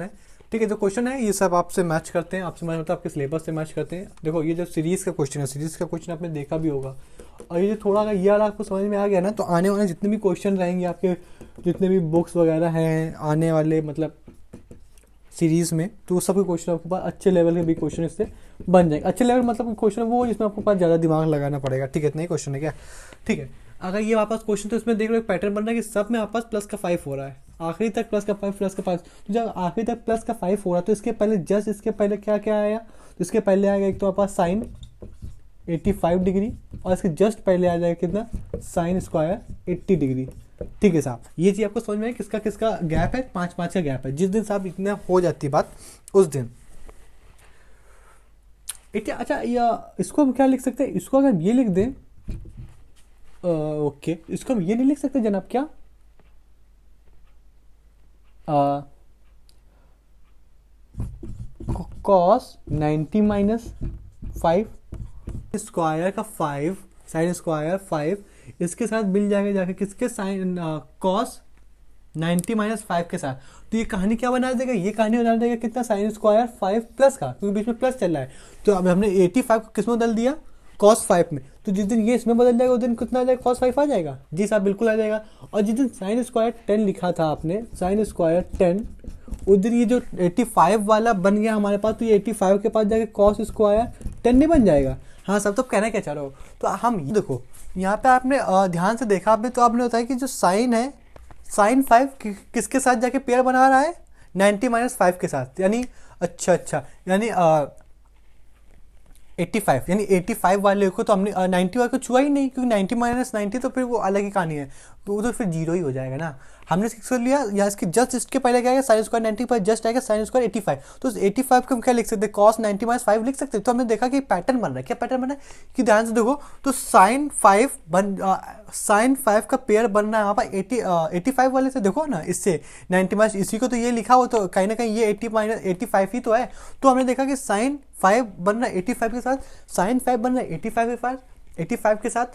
है। ठीक है, जो क्वेश्चन है ये सब आपसे मैच करते हैं, आपसे मैच मतलब आपके सिलेबस से मैच करते हैं। देखो ये जो सीरीज़ का क्वेश्चन है, सीरीज़ का क्वेश्चन आपने देखा भी होगा, और ये जो थोड़ा अगर ये वाला आपको समझ में आ गया ना, तो आने वाले जितने भी क्वेश्चन रहेंगे आपके, जितने भी बुक्स वगैरह हैं आने वाले मतलब सीरीज़ में, तो सब के क्वेश्चन आपके पास अच्छे लेवल के भी क्वेश्चन इससे बन जाएंगे। अच्छे लेवल मतलब क्वेश्चन वो जिसमें आपको पास ज़्यादा दिमाग लगाना पड़ेगा। ठीक है, इतना ही क्वेश्चन है क्या? ठीक है, अगर ये वापस क्वेश्चन, तो इसमें देख लो एक पैटर्न बन रहा है कि सब में आपस प्लस का 5 हो रहा है, आखिरी तक प्लस का 5 प्लस का 5। तो जब आखिरी तक प्लस का 5 हो रहा है, तो इसके पहले जस्ट इसके पहले क्या क्या आया, तो इसके पहले आएगा एक तो आपका साइन 85 डिग्री, और इसके जस्ट पहले आ जाएगा कितना, साइन स्क्वायर 80 डिग्री। ठीक है साहब, ये चीज़ आपको समझ में है किसका किसका गैप है, 5 5 का गैप है। जिस दिन साहब इतना हो जाती बात उस दिन अच्छा, या इसको हम क्या लिख सकते हैं, इसको अगर ये लिख दें, ओके, इसको हम ये नहीं लिख सकते जनाब क्या, कॉस 90 माइनस 5 स्क्वायर का 5 साइन स्क्वायर 5 इसके साथ मिल जाएगा जाके किसके, साइन कॉस 90 माइनस 5 के साथ। तो ये कहानी क्या बना देगा, ये कहानी बना देगा कितना, साइन स्क्वायर 5 प्लस का, क्योंकि बीच में प्लस चल रहा है। तो अब हमने 85 को किस में बदल दिया, कॉस 5 में। तो जिस दिन ये इसमें बदल जाएगा उस दिन कितना आ जाएगा, कॉस 5 आ जाएगा। जी साहब बिल्कुल आ जाएगा। और जिस दिन साइन स्क्वायर 10 लिखा था आपने, साइन स्क्वायर 10, उस दिन ये जो 85 वाला बन गया हमारे पास, तो ये 85 के पास जाके कॉस स्क्वायर 10 नहीं बन जाएगा। हाँ साहब, तो कहना क्या चाह रहे हो, तो हम ये देखो यहाँ पे आपने ध्यान से देखा आपने, तो आपने बताया कि जो साइन है, साइन 5 किसके साथ जाके पेयर बना रहा है, 90 माइनस 5 के साथ, यानी अच्छा यानी 85, यानी 85 वाले को तो हमने 90 वाले को छुआ ही नहीं, क्योंकि 90 माइनस 90 तो फिर वो अलग ही कहानी है, तो वो तो फिर जीरो ही हो जाएगा ना। हमने इसको लिया या इसके जस्ट इसके पहले क्या आएगा, साइन स्क्वायर 90 पर जस्ट आएगा साइन स्क्वायर 85। तो 85 को हम क्या लिख सकते हैं, कॉस 90 माइनस 5 लिख सकते हैं। तो हमने देखा कि पैटर्न बन रहा है, क्या पैटर्न बन रहा है कि ध्यान से देखो, तो साइन 5 का पेयर बन रहा है वहाँ पर 85 वाले से, देखो ना इससे 90 माइनस, इसी को तो ये लिखा हो, तो कहीं ना कहीं ये 80 माइनस 85 ही तो है। तो हमने देखा कि साइन 5 बन रहा है 85 के साथ, साइन 5 बन रहा है 85 के साथ,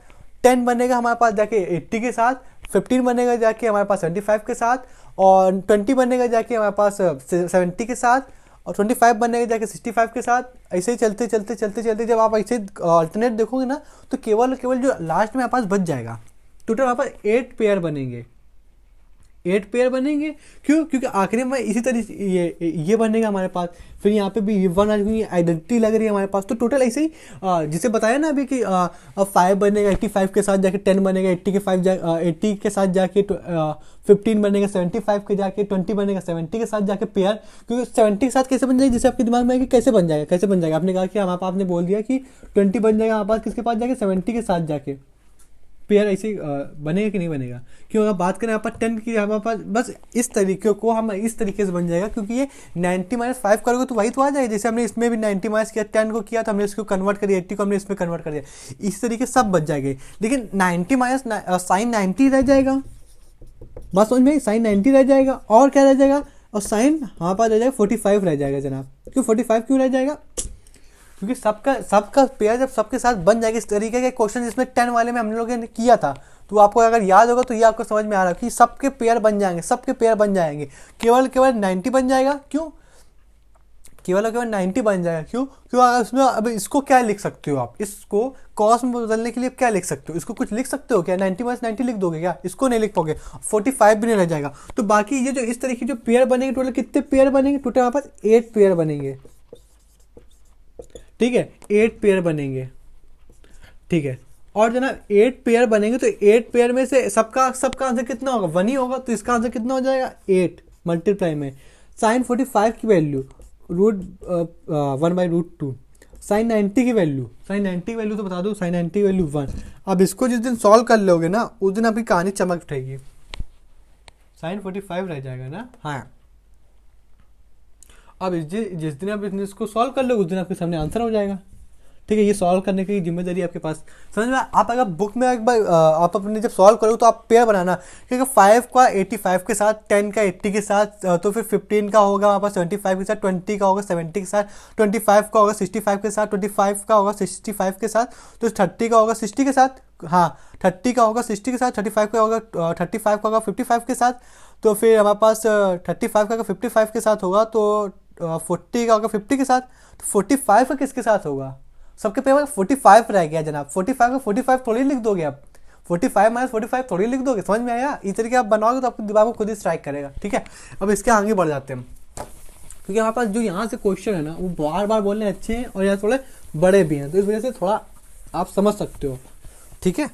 10 बनेगा हमारे पास जाके 80 के साथ, 15 बनेगा जाके हमारे पास 75 के साथ, और 20 बनेगा जाके हमारे पास 70 के साथ, और 25 बनेगा जाके 65 के साथ। ऐसे ही चलते चलते चलते चलते जब आप ऐसे अल्टरनेट देखोगे ना, तो केवल जो लास्ट में हमारे पास बच जाएगा, टोटल हमारे पास 8 पेयर बनेंगे, 8 पेयर बनेंगे। क्यों, क्योंकि आखिरी में इसी तरह ये बनेगा हमारे पास, फिर यहाँ पे भी ये 1 आइडेंटिटी लग रही है हमारे पास। तो टोटल ऐसे ही जिसे बताया ना अभी कि 5 बनेगा 85 के साथ जाके, 10 बनेगा 80 के साथ जाके, 15 बनेगा 75 के जाके, 20 बनेगा 70 के साथ जाके पेयर। क्योंकि 70 के साथ कैसे बन जाएगा, जैसे आपके दिमाग में है कि कैसे बन जाएगा, आपने कहा कि हमारे पास, आपने बोल दिया कि 20 बन जाएगा हमारे पास किसके पास जाके, 70 के साथ जाके पेयर ऐसे बनेगा कि नहीं बनेगा। क्यों, अगर बात करें यहाँ पर 10 की, हमारे पास बस इस तरीके को हम इस तरीके से बन जाएगा, क्योंकि ये 90 माइनस 5 करोगे तो वही तो आ जाएगा। जैसे हमने इसमें भी 90 माइनस किया, 10 को किया तो हमने इसको कन्वर्ट कर दिया, 80 को हमने इसमें कन्वर्ट कर दिया, इस तरीके सब बच जाएंगे। लेकिन 90 माइनस साइन 90 रह जाएगा, बात समझ में, साइन 90 रह जाएगा, और क्या रह जाएगा, और साइन हमारे पास रह जाएगा 45 रह जाएगा जनाब। क्यों 45 क्यों रह जाएगा, क्योंकि सबका पेयर जब सबके साथ बन जाएगा, इस तरीके के क्वेश्चन जिसमें 10 वाले में हम लोगों ने किया था, तो आपको अगर याद होगा तो ये आपको समझ में आ रहा है कि सबके पेयर बन जाएंगे, केवल 90 बन जाएगा। क्यों केवल 90 बन जाएगा, क्यों अगर उसमें अब इसको क्या लिख सकते हो आप, इसको कॉस में बदलने के लिए क्या लिख सकते हो, इसको कुछ लिख सकते हो क्या, 90 माइनस 90 लिख दोगे क्या, इसको नहीं लिख पाओगे, 45 भी नहीं रह जाएगा। तो बाकी ये जो इस तरीके जो पेयर बनेंगे, टोटल कितने पेयर बनेंगे, टोटल हमारे पास 8 पेयर बनेंगे। ठीक है, 8 पेयर बनेंगे। ठीक है, और जनाब 8 पेयर बनेंगे, तो 8 पेयर में से सबका आंसर कितना होगा, 1 ही होगा, तो इसका आंसर कितना हो जाएगा, 8 मल्टीप्लाई में साइन 45 की वैल्यू √1/√2, साइन 90 की वैल्यू तो बता दो, साइन 90 की वैल्यू 1। अब इसको जिस दिन सॉल्व कर लोगे ना, उस दिन आपकी कहानी चमक उठेगी, साइन 45 रह जाएगा ना। हाँ, अब जिस दिन आप इसको सॉल्व कर लोगे उस दिन आपके सामने आंसर हो जाएगा। ठीक है, ये सॉल्व करने की जिम्मेदारी आपके पास, समझ में। आप अगर बुक में एक बार आप अपने जब सॉल्व करोगे तो आप पेयर बनाना, क्योंकि 5 का 85 के साथ, 10 का 80 के साथ, तो फिर 15 का होगा वहाँ पर 75 के साथ, 20 का होगा 70 के साथ, 25 का होगा 65 के साथ, 25 का होगा 65 के साथ, तो 30 का होगा 60 के साथ, हाँ 30 का होगा 60 के साथ, 35 का होगा 55 का होगा 55 के साथ। तो फिर हमारे पास 35 का अगर 55 के साथ होगा तो 40 का अगर 50 के साथ, तो 45 का किसके साथ होगा? सबके पेपर 45 रह गया जनाब। 45 का 45 थोड़ी लिख दोगे आप, 45 माइनस 45 थोड़ी लिख दोगे। समझ में आया? इस तरीके आप बनाओगे तो आपको दिमाग में खुद ही स्ट्राइक करेगा। ठीक है, अब इसके आगे बढ़ जाते हैं हम, क्योंकि हमारे पास जो यहाँ से क्वेश्चन है ना वो बार बार बोलने अच्छे हैं और यहाँ थोड़े बड़े भी हैं, तो इस वजह से थोड़ा आप समझ सकते हो। ठीक है,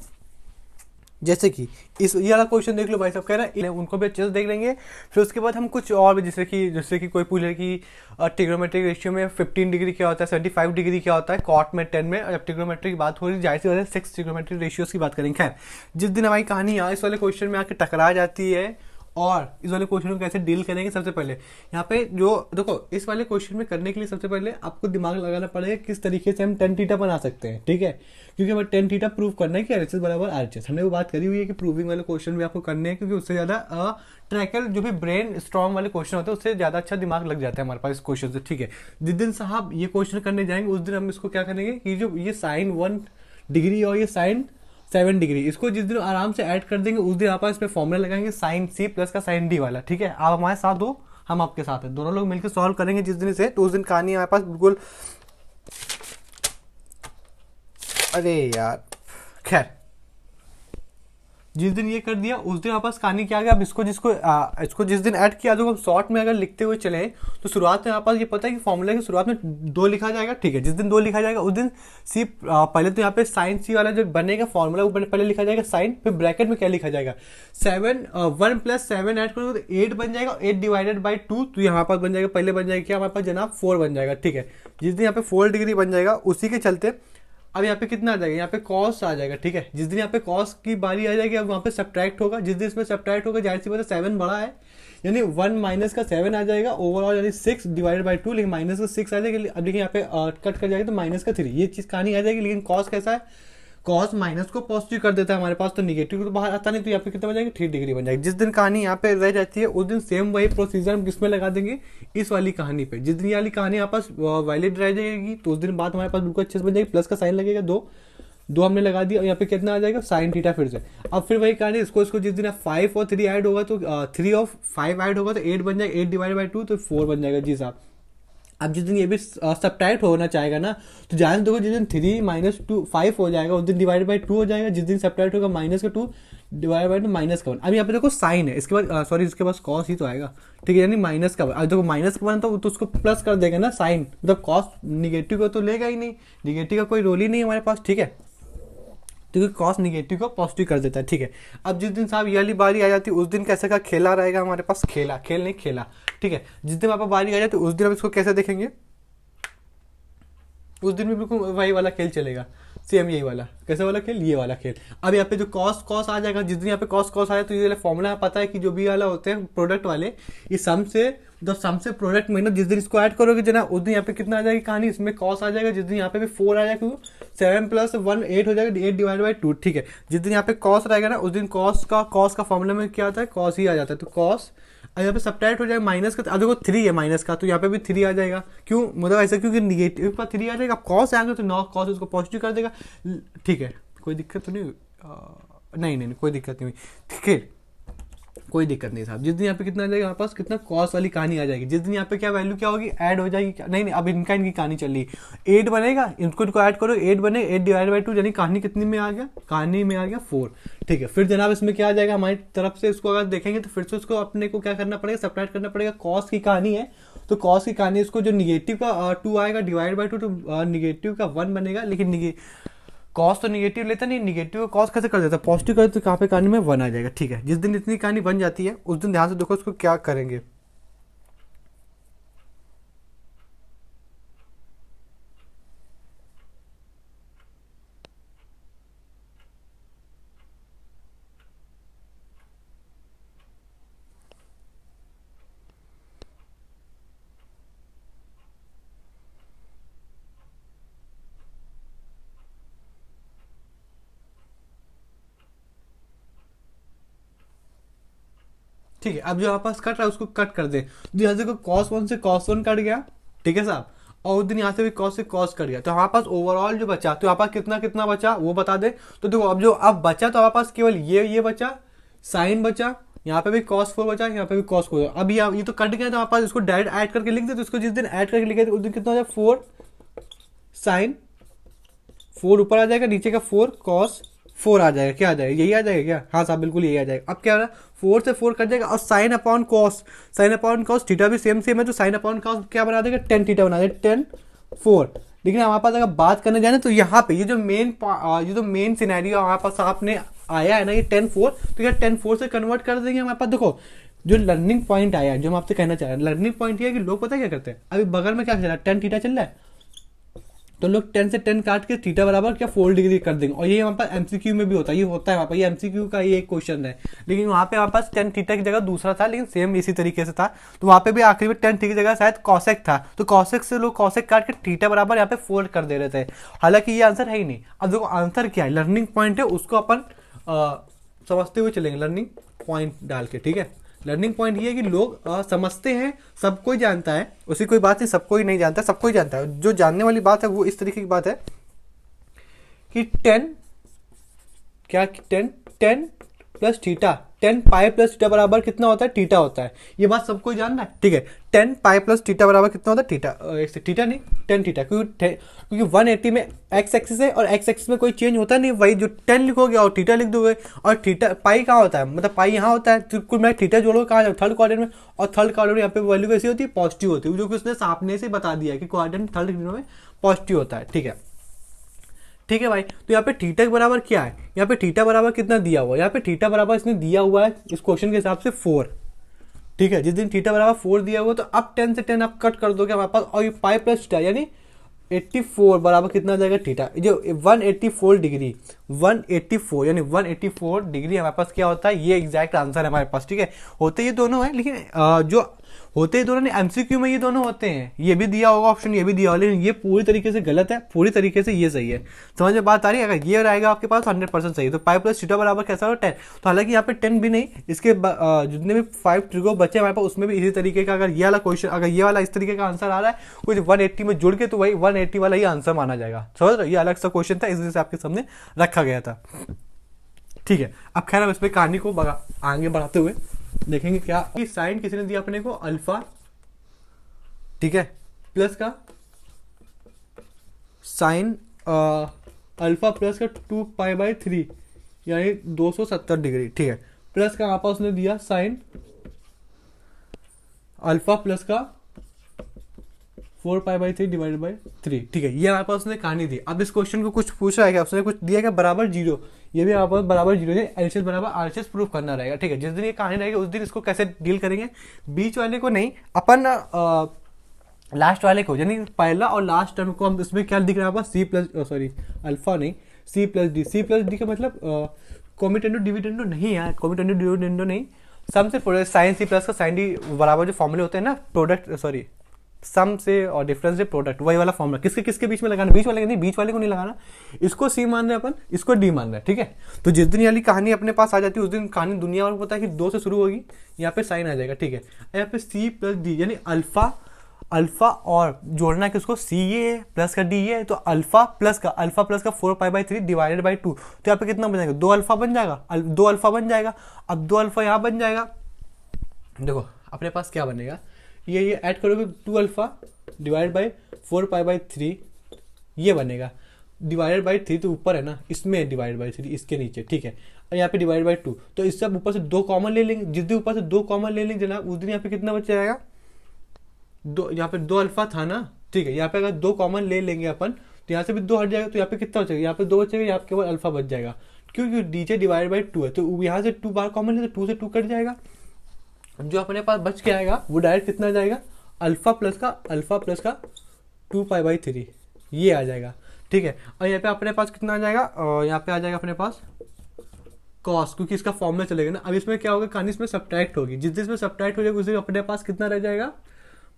जैसे कि इस ये वाला क्वेश्चन देख लो भाई साहब, कह रहा है उनको भी अच्छे से देख लेंगे। फिर उसके बाद हम कुछ और भी, जैसे कि कोई पूछ रहे कि ट्रिग्नोमेट्रिक रेशियो में 15 डिग्री क्या होता है, 75 डिग्री क्या होता है, कॉट में 10 में। और जब ट्रिग्नोमेट्री की बात हो रही है, जाहिर सी बात है 6 ट्रिग्नोमेट्रिक रेशियोज की बात करेंगे। खैर, जिस दिन हमारी कहानी यहाँ इस वाले क्वेश्चन में आके टकरा जाती है और इस वाले क्वेश्चन को कैसे डील करेंगे, सबसे पहले यहाँ पे जो देखो, इस वाले क्वेश्चन में करने के लिए सबसे पहले आपको दिमाग लगाना पड़ेगा किस तरीके से हम टेन थीटा बना सकते हैं। ठीक है, क्योंकि हमें टेन थीटा प्रूव करना है कि RHS बराबर RHS। हमने वो बात करी हुई है कि प्रूविंग वाले क्वेश्चन भी आपको करने हैं, क्योंकि उससे ज़्यादा ट्रैकर जो भी ब्रेन स्ट्रॉन्ग वाले क्वेश्चन होते हैं उससे ज़्यादा अच्छा दिमाग लग जाता है हमारे पास इस क्वेश्चन से। ठीक है, जिस दिन साहब ये क्वेश्चन करने जाएंगे उस दिन हम इसको क्या करेंगे कि जो ये साइन 1 डिग्री और ये साइन 7 डिग्री, इसको जिस दिन आराम से ऐड कर देंगे उस दिन आप इसमें फॉर्मूला लगाएंगे साइन C प्लस का साइन D वाला। ठीक है, आप हमारे साथ हो, हम आपके साथ हैं, दोनों लोग मिलकर सॉल्व करेंगे जिस दिन से, तो उस दिन कहानी हमारे पास बिल्कुल, अरे यार खैर, जिस दिन ये कर दिया उस दिन हमारे पास कहानी क्या आ गया। अब इसको जिस दिन ऐड किया, तो हम शॉर्ट में अगर लिखते हुए चले तो शुरुआत में हमारे पास ये पता है कि फॉर्मूला की शुरुआत में 2 लिखा जाएगा। ठीक है, जिस दिन 2 लिखा जाएगा उस दिन C पहले तो यहाँ पे साइन C वाला जो बनेगा फॉर्मूला वो पहले लिखा जाएगा साइन, फिर ब्रैकेट में क्या लिखा जाएगा 1 प्लस 7 ऐड करोगे तो 8 बन जाएगा, 8 डिवाइडेड बाई 2, तो यहाँ पास बन जाएगा, पहले बन जाएगा क्या हमारे पास जनाब 4 बन जाएगा। ठीक है, जिस दिन यहाँ पे 4 डिग्री बन जाएगा उसी के चलते अब यहाँ पे कितना आ जाएगा, यहाँ पे कॉस आ जाएगा। ठीक है, जिस दिन यहाँ पे कॉस की बारी आ जाएगी अब वहाँ पे सब्ट्रैक्ट होगा, जिस दिन इसमें सब्ट्रैक्ट होगा जाहिर सी बात है 7 बड़ा है, यानी 1 माइनस का 7 आ जाएगा ओवरऑल, यानी 6 डिवाइडेड बाई 2, लेकिन माइनस का 6 आ जाएगा। अब देखिए यहाँ पे कट कर जाएगा तो माइनस का 3, ये चीज़ कहानी आ जाएगी। लेकिन कॉस कैसा है, कॉस माइनस को पॉजिटिव कर देता है हमारे पास, तो निगेटिव तो बाहर आता नहीं, तो यहाँ पे कितना बन जाएगा 3 डिग्री बन जाएगी। जिस दिन कहानी यहाँ पे रह जाती है उस दिन सेम वही प्रोसीजर हम किसमें लगा देंगे, इस वाली कहानी पे। जिस दिन ये वाली कहानी यहाँ पास वैलिड रह जाएगी तो उस दिन बाद हमारे पास बिल्कुल अच्छे से बन जाएगी, प्लस का साइन लगेगा, 2 हमने लगा दिया, और यहाँ पे कितना आ जाएगा साइन थीटा फिर से। अब फिर वही कहानी, इसको जिस दिन 5 और 3 ऐड होगा तो 3 और 5 ऐड होगा तो 8 बन जाएगा, 8 डिवाइड बाई 2 तो 4 बन जाएगा जी साहब। अब जिस दिन ये भी सब्ट्रैक्ट होना चाहेगा ना, तो जान देखो जिस दिन 3 माइनस 5 हो जाएगा उस दिन डिवाइड बाई 2 हो जाएगा, जिस दिन सब्ट्रैक्ट होगा माइनस का 2 डिवाइड बाई 2 माइनस का 1। अब यहाँ पे देखो साइन है, इसके बाद सॉरी इसके पास कॉस ही तो आएगा। ठीक है, यानी माइनस का, अब देखो माइनस का 1 तो उसको प्लस कर देगा ना साइन, मतलब कॉस निगेटिव को तो लेगा ही नहीं, निगेटिव का कोई रोल ही नहीं हमारे पास। ठीक है, क्योंकि कॉस निगेटिव को पॉजिटिव कर देता है। ठीक है, अब जिस दिन साहब ये वाली बारी आ जाती है उस दिन कैसे का खेला रहेगा हमारे पास, खेल नहीं खेला। ठीक है, जिस दिन आपका बारी आ जाती है उस दिन हम इसको कैसे देखेंगे, उस दिन भी बिल्कुल वही वाला खेल चलेगा, सेम यही वाला, कैसे वाला खेल, ये वाला खेल। अब यहाँ पे जो कॉस आ जाएगा, जिस दिन यहाँ पे कॉस आया तो ये वाला फॉर्मूला पता है कि जो भी वाला होते हैं प्रोडक्ट वाले, ये सम से प्रोडक्ट में ना जिस दिन इसको ऐड करोगे जना उस दिन यहाँ पे कितना आ जाएगी कहानी, इसमें कॉस आ जाएगा, जिस दिन यहाँ पे भी 4 आ जाएगा, 7 प्लस 1 8 हो जाएगा, 8 डिवाइड बाई 2। ठीक है, जिस दिन यहाँ पे कॉस रहेगा ना उस दिन कॉस का फॉर्मूला में क्या आता है, कॉस ही आ जाता है, तो कॉस यहाँ पे सब्ट्रैक्ट हो जाएगा माइनस का, अब देखो 3 है माइनस का, तो यहाँ पे भी 3 आ जाएगा। क्यों, मतलब ऐसा क्योंकि निगेटिव का 3 आ जाएगा, कॉस आएगा तो नॉ कॉस उसको पॉजिटिव कर देगा। ठीक है, कोई दिक्कत तो नहीं, नहीं कोई दिक्कत नहीं हुई। ठीक है, कोई दिक्कत नहीं साहब। जिस दिन यहाँ पे कितना आ जाएगा हमारे पास, कितना कॉस वाली कहानी आ जाएगी, जिस दिन यहाँ पे क्या वैल्यू क्या होगी, ऐड हो जाएगी। नहीं अब इनकी कहानी चल रही है, 8 बनेगा, इनको ऐड करो 8 बने, 8 डिवाइड बाई 2, यानी कहानी कितनी में आ गया, कहानी में आ गया 4। ठीक है, फिर जनाब इसमें क्या आ जाएगा हमारी तरफ से, इसको अगर देखेंगे तो फिर से उसको अपने को क्या करना पड़ेगा, सब्ट्रैक्ट करना पड़ेगा। कॉस की कहानी है तो कॉस की कहानी, इसको जो निगेटिव का 2 आएगा डिवाइड बाई 2 तो निगेटिव का 1 बनेगा, लेकिन कॉस तो निगेटिव लेता नहीं, निगेटिव का कॉस कैसे कर देता है, पॉजिटिव कर तो कहाँ पे कहानी में 1 आ जाएगा। ठीक है, जिस दिन इतनी कहानी बन जाती है उस दिन ध्यान से देखो उसको क्या करेंगे। ठीक है, अब जो आपस कट रहा है उसको कट कर दे, तो यहाँ से कॉस 1 से cos 1 कट गया। ठीक है साहब, और उस दिन यहाँ से भी cos से cos कट गया, तो हमारे पास ओवरऑल जो बचा, तो यहाँ पास कितना कितना बचा वो बचा दे। तो देखो अब जो अब बचा तो हमारे पास केवल ये बचा, साइन बचा, यहाँ पे भी cos 4 बचा, यहाँ पे भी cos 4। अब ये तो कट गया, तो हमारे पास इसको डायरेक्ट ऐड करके लिख दे, तो इसको जिस दिन ऐड करके लिखे उस दिन कितना हो जाए 4 sin 4 ऊपर आ जाएगा, नीचे का 4 cos 4 आ जाएगा। क्या आ जाएगा, यही आ जाएगा क्या? हाँ साहब बिल्कुल यही आ जाएगा। अब क्या हो रहा है, 4 से 4 कट जाएगा और साइन अपॉन कॉस थीटा भी सेम है, तो साइन अपॉन कॉस क्या बना देगा, टेन थीटा बना देगा, 10 4। लेकिन हमारे पास अगर बात करने जाए ना, तो यहाँ पे ये जो मेन सिनेरियो हमारे पास आपने आया है ना, ये 10 4, तो क्या 10 4 से कन्वर्ट कर देंगे हमारे पास। देखो जो लर्निंग पॉइंट आया है, जो हम आपसे कहना चाह रहे हैं, लर्निंग पॉइंट ये है कि लोग पता क्या करते हैं, अभी बगल में क्या चल रहा है, 10 थीटा चल रहा है, तो लोग 10 से 10 काट के थीटा बराबर क्या 4 डिग्री कर देंगे। और ये हमारे पास एमसीक्यू में भी होता है, ये होता है वहाँ पर, ये एमसीक्यू का ये एक क्वेश्चन है। लेकिन वहाँ पे हमारे पास 10 थीटा की जगह दूसरा था, लेकिन सेम इसी तरीके से था, तो वहाँ पे भी आखिरी में 10 थीटा की जगह शायद कॉसेक था, तो कॉसेक से लोग कॉसेक काट के थीटा बराबर यहाँ पे 4 कर दे रहे थे। हालांकि ये आंसर है ही नहीं। अब देखो आंसर क्या है, लर्निंग पॉइंट है, उसको अपन समझते हुए चलेंगे, लर्निंग पॉइंट डाल के। ठीक है, लर्निंग पॉइंट ये है कि लोग समझते हैं, सब कोई जानता है, उसी कोई बात नहीं, सब कोई नहीं जानता, सब कोई जानता है। जो जानने वाली बात है वो इस तरीके की बात है कि 10 plus theta, 10 pi plus theta बराबर कितना होता है, थीटा होता है। ये बात सबको जानना है। ठीक है, 10 पाई प्लस थीटा बराबर कितना होता है, थीटा नहीं 10 थीटा, क्योंकि 180 में एक्स एक्सिस है और एक्स एक्सिस में कोई चेंज होता नहीं, वही जो 10 लिखोगे और थीटा लिख दोगे। और थीटा पाई कहाँ होता है, मतलब पाई यहाँ होता है, तो कुल मैं थीटा जोड़ोगे कहाँ, थर्ड क्वाड्रेंट में, और थर्ड क्वाड्रेंट में यहाँ पे वैल्यू कैसी होती है, पॉजिटिव होती है, जो कि उसने सामने से बता दिया कि क्वाड्रेंट थर्ड में पॉजिटिव होता है। ठीक है भाई, तो यहाँ पे थीटा के बराबर क्या है, यहाँ पे थीटा बराबर कितना दिया हुआ है, यहाँ पे थीटा बराबर इसने दिया हुआ है इस क्वेश्चन के हिसाब से 4। ठीक है, जिस दिन थीटा बराबर 4 दिया हुआ, तो अब 10 से 10 आप कट कर दोगे हमारे पास, और ये पाई प्लस थीटा यानी 84 बराबर कितना आ जाएगा, थीटा जो 184 डिग्री, 184 यानी 184 डिग्री हमारे पास क्या होता है, ये एग्जैक्ट आंसर है हमारे पास। ठीक है, होते ये दोनों हैं, लेकिन जो होते ही दोनों नहीं, एमसीक्यू में ये दोनों होते हैं, ये भी दिया होगा ऑप्शन, ये भी दिया होगा, लेकिन ये पूरी तरीके से गलत है, पूरी तरीके से ये सही है। समझ में बात आ रही है? अगर ये रहेगा आपके पास 100% सही है, तो पाई प्लस थीटा बराबर कैसा होगा 10। तो हालांकि यहाँ पे 10 भी नहीं, इसके जितने भी 5 ट्रिगो बचे हमारे पास, उसमें भी इसी तरीके का, अगर ये वाला क्वेश्चन, अगर ये वाला इस तरीके का आंसर आ रहा है कुछ 180 में जुड़ के, तो वही 180 वाला ही आंसर माना जाएगा। समझ रहे हो, ये अलग सा क्वेश्चन था, इस वजह से आपके सामने रखा गया था। ठीक है, अब खैर हम इसमें कहानी को आगे बढ़ाते हुए देखेंगे क्या कि साइन किसी ने दिया अपने को अल्फा, ठीक है, प्लस का साइन अल्फा प्लस का 2π/3 यानी 270 डिग्री। ठीक है, प्लस का आपस ने दिया साइन अल्फा प्लस का 4π/3 डिवाइडेड बाई 3। ठीक है, ये हमारे पास उसने कहानी दी। अब इस क्वेश्चन को कुछ पूछ रहा है क्या, उसने कुछ दिया क्या, बराबर 0, ये भी हमारे पास बराबर 0 है, एलसीएस बराबर आरएचएस प्रूफ करना रहेगा। ठीक है, जिस दिन ये कहानी रहेगी उस दिन इसको कैसे डील करेंगे, बीच वाले को नहीं, अपन लास्ट वाले को, यानी पहला और लास्ट टर्म को हम इसमें क्या दिख रहा है, सी प्लस अल्फा नहीं, सी प्लस डी का मतलब कोमिटेंडो डिविडेंडो नहीं यार, कोमिटेंडो डिविडेंडो नहीं, सम से साइन सी प्लस का साइन डी बराबर जो फॉर्मूले होते हैं ना, प्रोडक्ट सम से और डिफरेंस से प्रोडक्ट, वही वाला फॉर्मूला। किसके किसके बीच में लगाना, बीच वाले नहीं, बीच वाले को नहीं लगाना, इसको सी मान रहे हैं अपन, इसको डी मान रहे हैं। ठीक है, तो जिस दिन वाली कहानी अपने पास आ जाती है उस दिन कहानी दुनिया भर को पता है कि 2 से शुरू होगी, यहाँ पे साइन आ जाएगा। ठीक है, यहाँ पे सी प्लस डी यानी अल्फा और जोड़ना किसको, सी ये प्लस का डी ये, तो अल्फा प्लस का 4π/3 डिवाइडेड बाई 2, तो यहाँ पे कितना बन जाएगा, 2 अल्फा बन जाएगा, 2 अल्फा बन जाएगा। अब 2 अल्फा यहाँ बन जाएगा, देखो अपने पास क्या बनेगा, ये ऐड करोगे 2 अल्फा डिवाइड बाई 4π/3 ये बनेगा, डिवाइडेड बाई 3 तो ऊपर है ना, इसमें डिवाइड बाई 3 इसके नीचे। ठीक है, और यहाँ पे डिवाइड बाई 2, तो इससे ऊपर से 2 कॉमन ले लेंगे, जिस दिन ऊपर से 2 कॉमन ले लेंगे जनाब उस दिन यहाँ पे कितना बच जाएगा, यहाँ पे 2 अल्फा था ना। ठीक है, यहाँ पे अगर 2 कॉमन ले लेंगे अपन, तो यहाँ से भी 2 हट जाएगा, तो यहाँ पे कितना बचेगा, यहाँ पे 2 बचेगा, यहाँ पे केवल अल्फा बच जाएगा, क्योंकि नीचे डिवाइड बाई 2 है, तो यहाँ से 2 बार कॉमन है, तो 2 से 2 कट जाएगा, जो अपने पास बच के आएगा वो डायरेक्ट कितना जाएगा, अल्फा प्लस का 2π/3 ये आ जाएगा। ठीक है, और यहाँ पे अपने पास कितना आ जाएगा, यहाँ पे आ जाएगा अपने पास कॉस, क्योंकि इसका फॉर्मूला चलेगा ना। अब इसमें क्या होगा, कहानी इसमें सब्ट्रैक्ट होगी, जिस दिन इसमें सब्ट्रैक्ट हो जाएगा उस दिन अपने पास कितना रह जाएगा,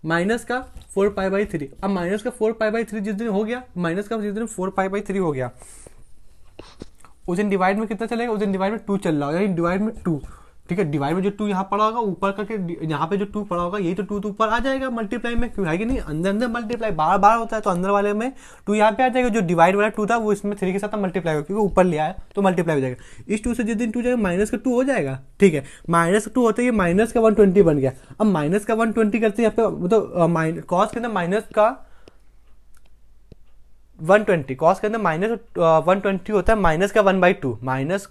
माइनस का 4π/3। अब माइनस का 4π/3 जिस दिन हो गया, माइनस का जिस दिन 4π/3 हो गया, उस दिन डिवाइड में कितना चलेगा, उस दिन डिवाइड में 2 चल रहा होगा, यानी डिवाइड में 2, ठीक है, डिवाइड में जो 2 यहाँ पड़ा होगा ऊपर करके यहाँ पे जो 2 पड़ा होगा यही तो 2 तो ऊपर आ जाएगा मल्टीप्लाई में, क्यों है कि नहीं, अंदर अंदर मल्टीप्लाई बार बार होता है तो अंदर वाले में 2 यहाँ पे आ जाएगा, जो डिवाइड वाला 2 था वो इसमें 3 के साथ मल्टीप्लाई होगा क्योंकि ऊपर लिया है तो मल्टीप्लाई हो जाएगा। इस 2 से जिस दिन 2 जाएगा माइनस का 2 हो जाएगा। ठीक है, माइनस का 2 होता है, ये माइनस का 120 बन गया। अब माइनस का 120 करते हैं यहाँ पे, मतलब कॉस के अंदर माइनस का 120, कॉस के अंदर माइनस 120 होता है, माइनस का 1/2, माइनस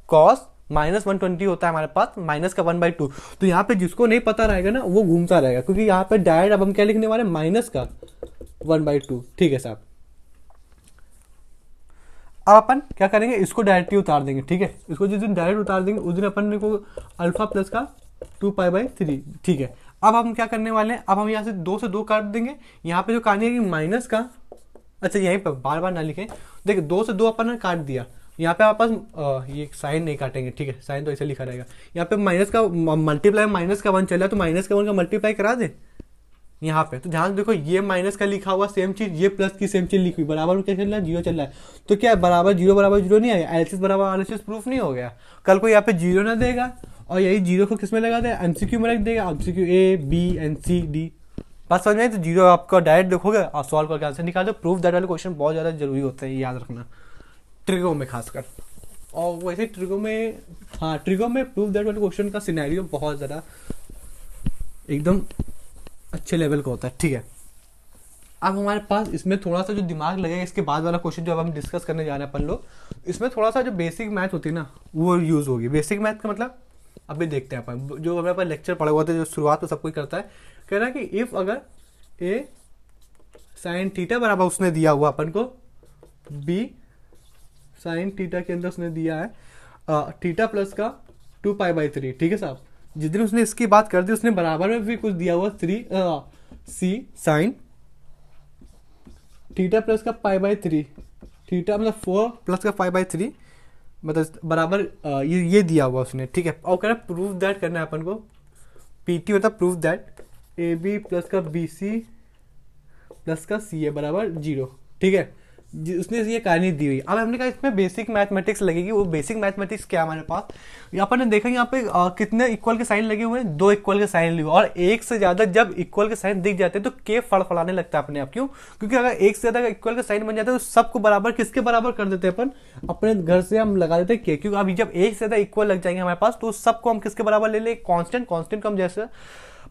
कॉस माइनस 120 होता है हमारे पास, माइनस का 1/2। तो यहाँ पे जिसको नहीं पता रहेगा ना वो घूमता रहेगा, क्योंकि यहाँ पे डायरेक्ट अब हम क्या लिखने वाले, माइनस का 1/2। ठीक है साहब, अब अपन क्या करेंगे, इसको डायरेक्टली उतार देंगे। ठीक है, इसको जिस दिन डायरेक्ट उतार देंगे उस दिन अपन को अल्फा प्लस का 2π/3। ठीक है, अब हम क्या करने वाले हैं, अब हम यहाँ से 2 से 2 काट देंगे, यहाँ पे जो कहानी है कि माइनस का, अच्छा यहीं पर बार बार ना लिखें, देखिए 2 से 2 अपन ने काट दिया, यहाँ पे आपके पास ये साइन नहीं काटेंगे। ठीक है, साइन तो ऐसे लिखा रहेगा, यहाँ पे माइनस का मल्टीप्लाई माइनस का 1 चला तो माइनस का 1 का मल्टीप्लाई करा दे यहाँ पे, तो ध्यान से देखो ये माइनस का लिखा हुआ सेम चीज, ये प्लस की सेम चीज लिखी हुई, बराबर में क्या चल रहा है, 0 चल रहा है, तो क्या बराबर जीरो नहीं आएगा, एलसीएस बराबर एलसीएस प्रूफ नहीं हो गया। कल को यहाँ पे 0 ना देगा और यही 0 को किस में लगा देगा, एमसीक्यू में रख देगा, MCQ A B and C D, बात समझ में आई, तो 0 आपका डायरेक्ट देखोगे और सॉल्व करके आंसर निकाल दो। प्रूफ दैट वाले क्वेश्चन बहुत ज़्यादा जरूरी होते हैं, याद रखना, ट्रिगो में खासकर, और वैसे ट्रिगो में, हाँ ट्रिगो में प्रूफ दैट वाले क्वेश्चन का सिनेरियो बहुत ज़्यादा एकदम अच्छे लेवल का होता है। ठीक है, अब हमारे पास इसमें थोड़ा सा जो दिमाग लगेगा इसके बाद वाला क्वेश्चन जो अब हम डिस्कस करने जा रहे हैं अपन लोग, इसमें थोड़ा सा जो बेसिक मैथ होती है ना वो यूज़ होगी। बेसिक मैथ का मतलब अभी देखते हैं अपन, जो हमारे पास लेक्चर पढ़ा हुआ था, जो शुरुआत तो सब कोई करता है, कह रहा है कि इफ़ अगर ए साइन थीटा बराबर उसने दिया हुआ अपन को बी साइन थीटा के अंदर उसने दिया है थीटा प्लस का 2π/3। ठीक है साहब, जिस दिन उसने इसकी बात कर दी उसने बराबर में भी कुछ दिया हुआ सी साइन थीटा प्लस का π/3, थीटा मतलब 4 प्लस का π/3 मतलब बराबर ये दिया हुआ उसने। ठीक है, और कह रहा है प्रूफ दैट करना है अपन को, पीटी मतलब proof that A B plus का बी सी प्लस का सी ए बराबर 0। ठीक है, उसने ये कहानी दी हुई। अब हमने कहा इसमें बेसिक मैथमेटिक्स लगेगी, वो बेसिक मैथमेटिक्स क्या हमारे पास, अपन ने देखा यहाँ पे कितने इक्वल के साइन लगे हुए हैं, 2 इक्वल के साइन लगे हुए, और एक से ज्यादा जब इक्वल के साइन दिख जाते हैं तो के फड़फड़ाने लगता है अपने आप। क्यों? क्योंकि अगर एक से ज्यादा इक्वल के साइन बन जाता है तो सबको बराबर किसके बराबर कर देते हैं अपन, अपने घर से हम लगा देते हैं के, क्योंकि अभी जब एक से ज्यादा इक्वल लग जाएंगे हमारे पास तो सबको हम किसके बराबर ले ले, कांस्टेंट को हम जैसे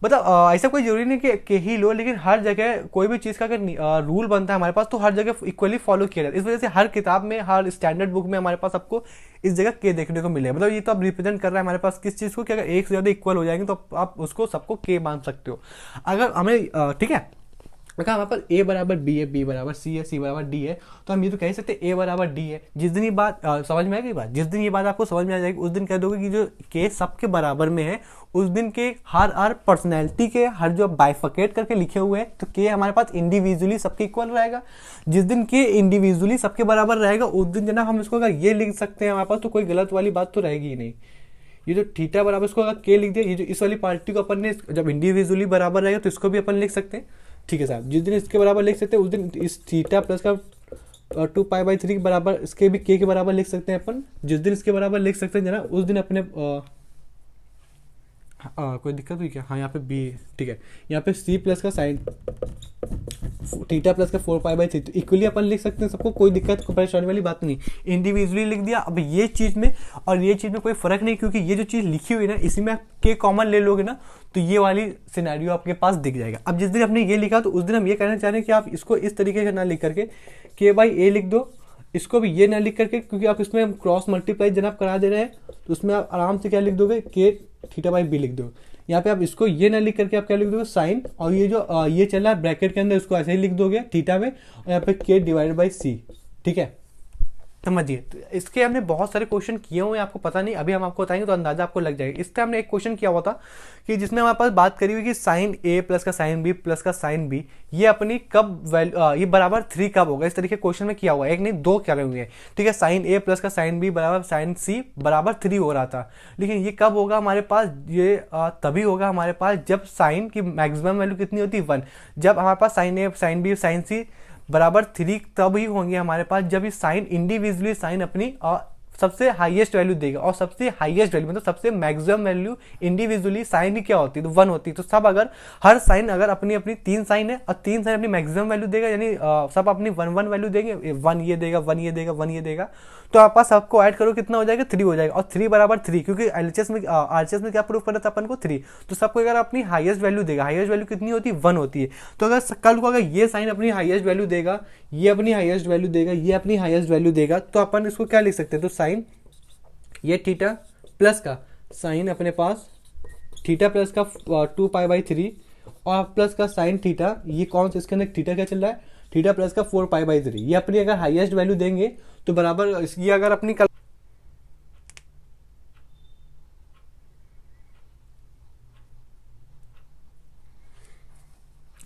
मतलब ऐसा कोई जरूरी नहीं कि ही लो, लेकिन हर जगह कोई भी चीज़ का अगर रूल बनता है हमारे पास तो हर जगह इक्वली फॉलो किया जाता है। इस वजह से हर किताब में, हर स्टैंडर्ड बुक में हमारे पास आपको इस जगह के देखने को मिलेगा। मतलब ये तो अब रिप्रेजेंट कर रहा है हमारे पास किस चीज़ को, कि अगर एक से ज़्यादा इक्वल हो जाएंगे तो आप उसको सबको के मान सकते हो। अगर हमें ठीक है, अगर हमारे पास ए बराबर बी है, बी बराबर सी है, सी बराबर डी है, तो हम ये तो कह सकते हैं ए बराबर डी है। जिस दिन ये बात समझ में आएगी, बात जिस दिन ये बात आपको समझ में आ जाएगी उस दिन कह दोगे कि जो के सबके बराबर में है, उस दिन के हर पर्सनैलिटी के हर जो बाइफकेट करके लिखे हुए हैं तो के हमारे पास इंडिविजुअली सबके इक्वल रहेगा। जिस दिन के इंडिविजुअली सबके बराबर रहेगा उस दिन जना हम इसको अगर ये लिख सकते हैं हमारे पास, तो कोई गलत वाली बात तो रहेगी ही नहीं। ये जो थीटा बराबर, इसको अगर के लिख दिया, ये जो इस वाली पार्टी को अपन ने जब इंडिविजुअली बराबर रहेगा तो इसको भी अपन लिख सकते हैं। ठीक है साहब, जिस दिन इसके बराबर लिख सकते हैं उस दिन इस थीटा प्लस का 2π/3 के बराबर इसके भी के बराबर लिख सकते हैं अपन। जिस दिन इसके बराबर लिख सकते हैं जना उस दिन अपने कोई दिक्कत हुई क्या? हाँ, यहाँ पे बी, ठीक है, यहाँ पे सी प्लस का साइन थीटा प्लस का 4π/3 तो इक्वली अपन लिख सकते हैं सबको, कोई दिक्कत कोई परेशानी वाली बात नहीं। इंडिविजुअली लिख दिया। अब ये चीज़ में और ये चीज़ में कोई फर्क नहीं, क्योंकि ये जो चीज़ लिखी हुई है ना इसी में आप के कॉमन ले लोगे ना तो ये वाली सिनेरियो आपके पास दिख जाएगा। अब जिस दिन आपने ये लिखा तो उस दिन हम ये कहना चाह रहे हैं कि आप इसको इस तरीके से ना लिख करके के/ए लिख दो, इसको भी ये ना लिख करके, क्योंकि आप इसमें हम क्रॉस मल्टीप्लाई जनाब करा दे रहे हैं तो उसमें आप आराम से क्या लिख दोगे, के θ/b लिख दो। यहाँ पे आप इसको ये ना लिख करके आप क्या लिख दोगे, साइन, और ये जो ये चल रहा है ब्रैकेट के अंदर उसको ऐसे ही लिख दोगे थीटा में, और यहाँ पे k/c। ठीक है, समझिए। तो इसके हमने बहुत सारे क्वेश्चन किए हुए हैं, आपको पता नहीं, अभी हम आपको बताएंगे तो अंदाजा आपको लग जाएगा। इसका हमने एक क्वेश्चन किया हुआ था कि जिसमें हमारे पास बात करी हुई कि साइन ए प्लस का साइन बी प्लस का साइन बी ये अपनी कब ये बराबर 3 कब होगा, इस तरीके क्वेश्चन में किया हुआ है। एक नहीं, 2 करे हुए हैं। ठीक है, साइन ए प्लस का साइन बी बराबर साइन सी बराबर 3 हो रहा था, लेकिन ये कब होगा हमारे पास, ये तभी होगा हमारे पास जब साइन की मैक्सिमम वैल्यू कितनी होती है 1। जब हमारे पास साइन ए साइन बी साइन सी बराबर 3 तब ही होंगे हमारे पास जब ये साइन इंडिविजुअली साइन अपनी सबसे हाईएस्ट वैल्यू देगा, और सबसे हाईएस्ट वैल्यू मतलब सबसे मैक्सिमम वैल्यू इंडिविजुअली साइन की क्या होती है, तो 1 होती है। तो सब अगर हर साइन अगर अपनी अपनी 3 साइन है और 3 साइन अपनी मैक्सिमम वैल्यू देगा, यानी सब अपनी 1 1 वैल्यू देंगे, 1 ये देगा, 1 ये देगा, 1 ये देगा, तो आप पास सबको ऐड करो कितना हो जाएगा, 3 हो जाएगा। और 3 बराबर 3, क्योंकि एलएचएस में आरएचएस में क्या प्रूफ करना था अपन को 3, तो सबको अगर अपनी हाईएस्ट वैल्यू देगा, हाईएस्ट वैल्यू कितनी होती है 1 होती है। तो अगर कल को अगर ये साइन अपनी हाईएस्ट वैल्यू देगा, ये अपनी हाईएस्ट वैल्यू देगा, ये अपनी हाईएस्ट वैल्यू देगा, तो अपन इसको क्या लिख सकते हैं, तो साइन ये थीटा प्लस का साइन अपने पास थीटा प्लस का 2π/3 और प्लस का साइन थीटा, ये कौन सा इसके अंदर थीटा क्या चल रहा है, थीटा प्लस का 4π/3, ये अपनी अगर हाईएस्ट वैल्यू देंगे तो बराबर ये अगर अपनी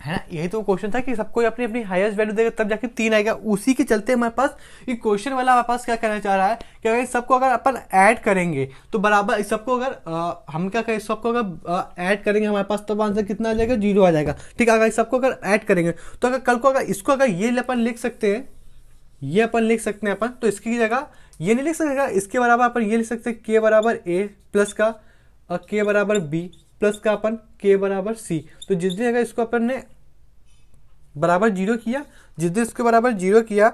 है ना, यही तो क्वेश्चन था कि सबको अपनी अपनी हाईएस्ट वैल्यू देगा तब जाके 3 आएगा। उसी के चलते हमारे पास ये क्वेश्चन वाला हमारे पास क्या कहना चाह रहा है कि अगर सबको अगर अपन ऐड करेंगे तो बराबर सबको अगर हम क्या करें, सबको अगर ऐड करेंगे हमारे पास तब आंसर कितना आ जाएगा, 0 आ जाएगा। ठीक है, अगर सबको अगर ऐड करेंगे तो अगर कल को अगर इसको अगर ये अपन लिख सकते हैं, ये अपन लिख सकते हैं अपन, तो इसकी जगह ये नहीं लिख सकते, इसके बराबर अपन ये लिख सकते हैं के बराबर ए प्लस का और के बराबर बी प्लस का अपन के बराबर सी। तो जिस दिन अगर इसको अपन ने बराबर 0 किया, जिस दिन इसके बराबर 0 किया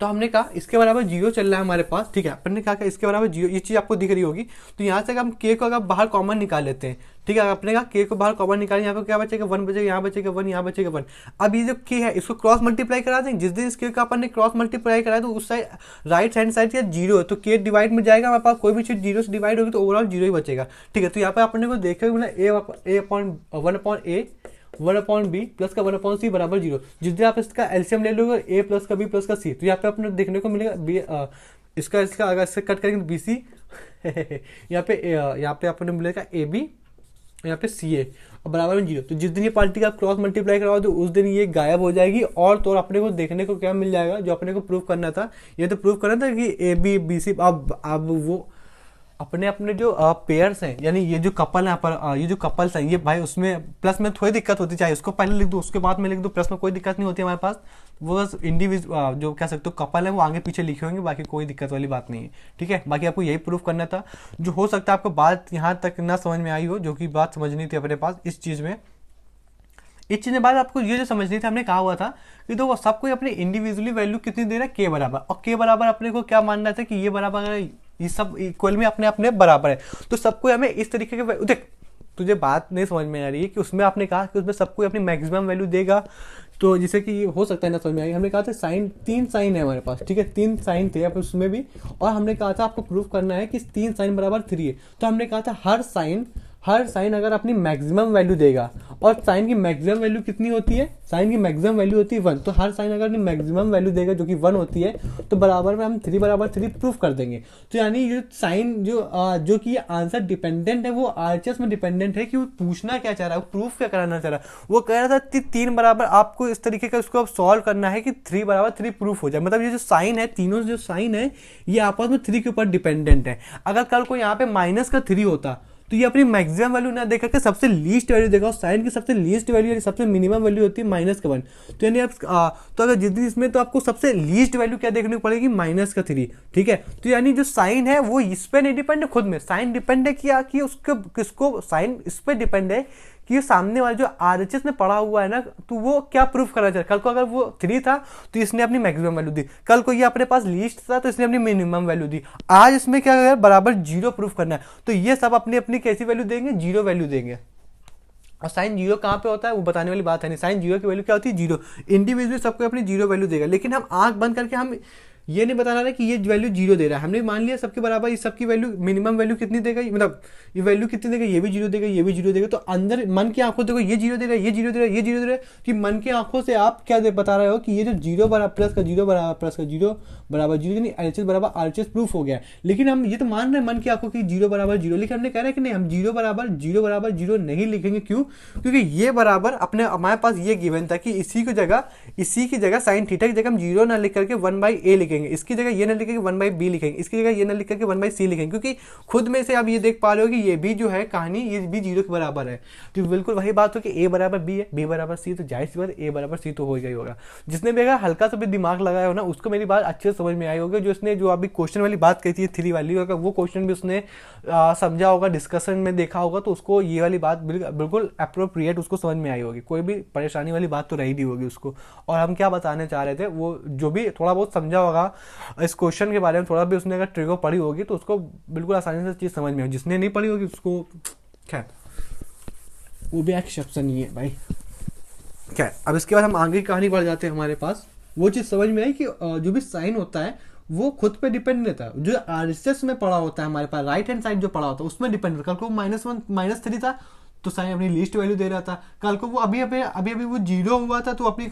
तो हमने कहा इसके बराबर 0 चल रहा है हमारे पास। ठीक है, अपन ने कहा कि इसके बराबर 0, ये चीज़ आपको दिख रही होगी। तो यहाँ से हम के को अगर बाहर कॉमन निकाल लेते हैं, ठीक है, अपने कहा के को बाहर कॉमन निकालें, यहाँ पे क्या बचेगा 1 बचेगा, यहाँ बचेगा 1, यहाँ बचेगा 1। अब ये जो के है इसको क्रॉस मल्टीप्लाई करा देंगे, जिस दिन इस के का अपन ने क्रॉस मल्टीप्लाई कराया तो उस साइड राइट हैंड साइड या 0 है तो के डिवाइड में जाएगा, हमारे पास कोई भी चीज़ 0 से डिवाइड होगी तो ओवरऑल 0 ही बचेगा। ठीक है, तो यहाँ पे अपने को देखा a/1/b प्लस का 1/c बराबर 0। जिस दिन आप इसका एलसीएम ले लोगे a प्लस का b प्लस का c, तो यहाँ पे अपने देखने को मिलेगा इसका अगर इससे कट करेंगे तो bc यहाँ पे अपने मिलेगा ab, यहाँ पे ca और बराबर में 0। तो जिस दिन ये पार्टी का क्रॉस मल्टीप्लाई कराओ तो उस दिन ये गायब हो जाएगी, और तो अपने को देखने को क्या मिल जाएगा, जो अपने को प्रूव करना था, ये तो प्रूव करना था कि ab bc। अब वो अपने अपने जो पेयर्स हैं, यानी ये जो कपल है पर ये जो कपल्स हैं, ये भाई उसमें प्लस में थोड़ी दिक्कत होती, चाहे उसको पहले लिख दो उसके बाद में लिख दो, प्लस में कोई दिक्कत नहीं होती हमारे पास। वो बस इंडिविजुअल जो कह सकते हो कपल है वो आगे पीछे लिखे होंगे, बाकी कोई दिक्कत वाली बात नहीं है। ठीक है, बाकी आपको यही प्रूफ करना था। जो हो सकता है आपको बात यहाँ तक ना समझ में आई हो, जो कि बात समझनी थी अपने पास इस चीज़ में। इस चीज़ के बाद आपको ये जो समझनी थी, हमने कहा हुआ था कि तो सबको अपने इंडिविजुअली वैल्यू कितनी दे रहा है, के बराबर, और के बराबर अपने को क्या मानना था कि ये बराबर, ये सब इक्वल में अपने अपने बराबर है। तो सबको हमें इस तरीके के, देख तुझे बात नहीं समझ में आ रही है कि उसमें आपने कहा कि उसमें सबको अपनी मैक्सिमम वैल्यू देगा, तो जैसे कि हो सकता है ना समझ में आई। हमने कहा था साइन 3 साइन है हमारे पास, ठीक है, 3 साइन थे अब उसमें भी, और हमने कहा था आपको प्रूफ करना है कि 3 साइन बराबर 3 है। तो हमने कहा था हर साइन अगर अपनी मैक्सिमम वैल्यू देगा, और साइन की मैक्सिमम वैल्यू कितनी होती है, साइन की मैक्सिमम वैल्यू होती है 1, तो हर साइन अगर अपनी मैक्सिमम वैल्यू देगा जो कि 1 होती है, तो बराबर में हम 3 बराबर 3 प्रूफ कर देंगे। तो यानी ये साइन जो कि ये आंसर डिपेंडेंट है, वो आरएचएस में डिपेंडेंट है कि वो पूछना क्या चाह रहा है, वो प्रूफ क्या कराना चाह रहा है। वो कह रहा था कि 3 बराबर, आपको इस तरीके का उसको सॉल्व करना है कि 3 बराबर 3 प्रूफ हो जाए। मतलब ये जो साइन है, तीनों जो साइन है ये आपस में 3 के ऊपर डिपेंडेंट है। अगर कल को यहाँ पे माइनस का 3 होता तो ये अपनी मैक्सिमम वैल्यू ना देकर के सबसे लीस्ट वैल्यू देगा, और साइन की सबसे लीस्ट वैल्यू यानी सबसे मिनिमम वैल्यू होती है -1। तो यानी आप तो अगर जिस दिन इसमें, तो आपको सबसे लीस्ट वैल्यू क्या देखने को पड़ेगी, -3। ठीक है, तो यानी जो साइन है वो इस पर नहीं डिपेंड है, खुद में साइन डिपेंड है किया कि उसको किसको, साइन इस पर डिपेंड है कि ये सामने वाला जो आरएचएस में पड़ा हुआ है ना, तो वो क्या प्रूफ करना चाहिए। कल को अगर वो 3 था तो इसने अपनी मैक्सिमम वैल्यू दी, कल को ये अपने पास लीस्ट था तो इसने अपनी मिनिमम वैल्यू दी, आज इसमें क्या है बराबर 0 प्रूफ करना है। तो ये सब अपनी अपनी कैसी वैल्यू देंगे, 0 वैल्यू देंगे। और साइन 0 कहाँ पे होता है वो बताने वाली बात है नहीं, साइन 0 की वैल्यू क्या होती है 0। इंडिविजुअली सबको अपनी 0 वैल्यू देगा, लेकिन हम आंख बंद करके हम ये नहीं बताना रहा कि ये वैल्यू 0 दे रहा है। हमने मान लिया सबके बराबर, ये सबकी वैल्यू मिनिमम वैल्यू कितनी देगा, मतलब ये वैल्यू कितनी देगा, ये भी 0 देगा, ये भी 0 देगा। तो अंदर मन की आंखों देखो ये 0 दे रहा है, ये 0 दे रहा है, ये 0 दे रहा है, कि मन की आंखों से आप क्या बता रहे हो कि ये जो 0 बराबर प्लस का 0 बराबर प्लस का 0 बराबर 0 यानी एलएचएस बराबर आरएचएस प्रूफ हो गया। लेकिन हम ये तो मान रहे हैं मन की आंखों की 0 बराबर 0, लेकिन हमने कह रहा है कि नहीं, हम 0 बराबर 0 नहीं लिखेंगे। क्यों? क्योंकि ये बराबर अपने हमारे पास ये गिवन था कि इसी की जगह साइन थीटा की जगह हम 0 ना लिख करके 1/a लिखेंगे। लिखेंगे, इसकी जगह ये ना लिखेंगे 1/b लिखेंगे, इसकी जगह ये ना लिख करके 1/c लिखेंगे, क्योंकि खुद में से आप ये देख पा रहे हो कि ये भी जो है कहानी ये भी 0 के बराबर है। तो बिल्कुल वही बात हो कि a बराबर b है, b बराबर c, तो जाहिर सी बात a बराबर c तो हो ही होगा। जिसने भी अगर हल्का सा भी दिमाग लगाया हो ना, उसको मेरी बात अच्छे से समझ में आई होगी। जो उसने जो अभी क्वेश्चन वाली बात कही थी 3 वाली, अगर वो क्वेश्चन भी उसने समझा होगा, डिस्कशन में देखा होगा, तो उसको ये वाली बात बिल्कुल अप्रोप्रिएट उसको समझ में आई होगी, कोई भी परेशानी वाली बात तो रही नहीं होगी उसको। और हम क्या बताने चाह रहे थे, वो जो भी थोड़ा बहुत समझा होगा इस क्वेश्चन के बारे में, थोड़ा भी उसने अगर ट्रिगर पढ़ी होगी तो उसको बिल्कुल आसानी से चीज़ समझ में आएगी। जिसने नहीं पढ़ी होगी उसको खैर वो भी एक्सेप्शन ही है भाई। खैर अब इसके बाद हम आगे की कहानी बढ़ जाते हैं। हमारे पास वो चीज़ समझ में आई कि जो भी साइन होता है वो खुद पे डिपेंड नहीं रहता। जो आरएसएस में पढ़ा होता है हमारे पास, राइट हैंड साइड जो पढ़ा होता है उसमें डिपेंड रहता है। कल को -1 -3 था तो साइन अपनी लीस्ट वैल्यू दे रहा था, कल को वो अभी वो 0 हुआ था तो अपनी